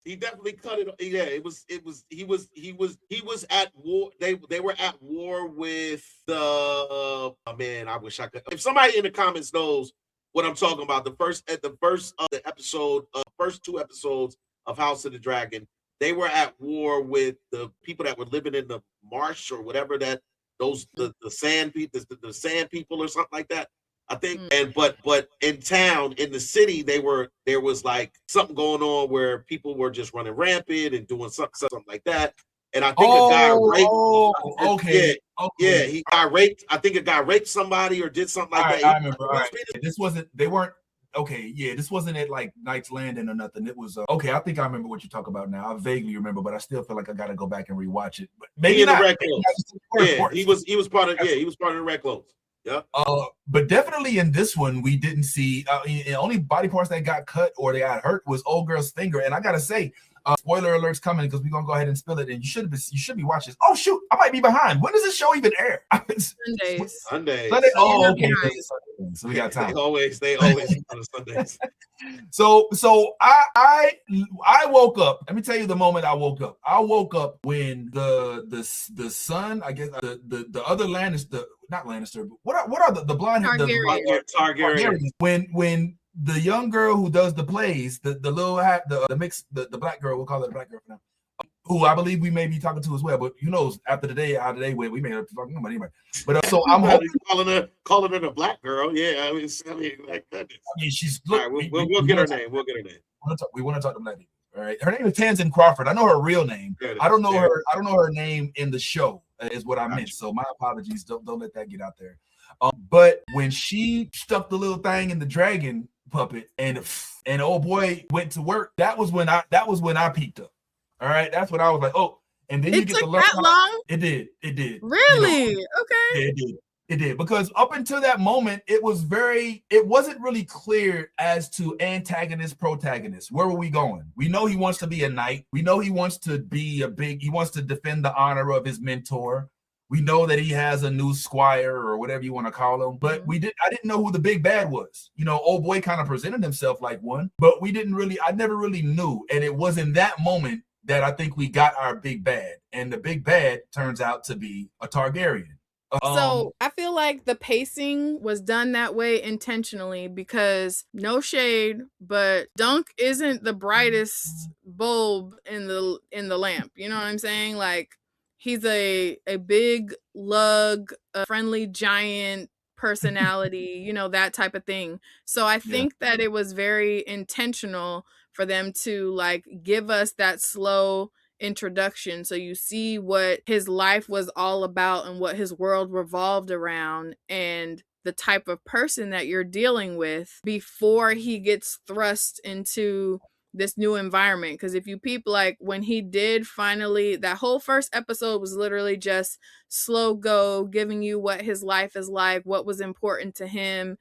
He definitely cut it. Yeah, he was at war. They were at war with the. Oh man, I wish I could. If somebody in the comments knows what I'm talking about, the first the episode, first two episodes of House of the Dragon, they were at war with the people that were living in the marsh or whatever that those the sand people, the sand people or something like that. I think, Mm. and but in town, in the city, there was like something going on where people were just running rampant and doing something like that. And I think a guy raped. Yeah, Okay, yeah, okay. he got raped. I think a guy raped somebody or did something All like right, that. I remember. All He was right, this wasn't. They weren't. Okay, yeah, this wasn't at like Knight's Landing or nothing. It was okay. I think I remember what you talk about now. I vaguely remember, but I still feel like I got to go back and rewatch it. But maybe in the not. red Maybe clothes. Yeah, he was part of he was part of the red clothes. Yeah. But definitely in this one, we didn't see the only body parts that got cut or they got hurt was old girl's finger. And I gotta say, spoiler alert's coming because we're gonna go ahead and spill it. And you should be watching this. Oh shoot, I might be behind. When does this show even air? Sundays. Sunday. Sunday? Oh, okay. behind. So we got time. They always on the Sundays. So I woke up. Let me tell you the moment I woke up. I woke up when the son, I guess the other Lannister, not Lannister, but what are the blonde Targaryen. When the young girl who does the plays, the little hat, the mix, the black girl, we'll call it a black girl for now, who I believe we may be talking to as well, but who knows? After the day, how the day went, we may have to talk about anyway. But so I'm hoping calling her a black girl. Yeah, I mean, like goodness. I mean, she's look. All right, we'll get her name. We'll get her name. We want to talk to black people. All right, her name is Tanzin Crawford. I know her real name. I don't know her. I don't know her name in the show. Is what I meant. So my apologies. Don't let that get out there. But when she stuck the little thing in the dragon puppet and old boy went to work, that was when I peeked up. All right, that's when I was like, oh, and then you get to learn. That long? It did. Really? You know, okay. Yeah, it did because up until that moment, it wasn't really clear as to antagonist, protagonist. Where were we going? We know he wants to be a knight. We know he wants to defend the honor of his mentor. We know that he has a new squire or whatever you want to call him, but I didn't know who the big bad was. You know, old boy kind of presented himself like one, but I never really knew. And it was in that moment that I think we got our big bad. And the big bad turns out to be a Targaryen. So I feel like the pacing was done that way intentionally because no shade, but Dunk isn't the brightest bulb in the lamp. You know what I'm saying? Like he's a big lug, a friendly giant personality, you know, that type of thing. So I think that it was very intentional for them to like give us that slow introduction so you see what his life was all about and what his world revolved around and the type of person that you're dealing with before he gets thrust into this new environment. Because if you peep, like when he did finally, that whole first episode was literally just slow go, giving you what his life is like, what was important to him,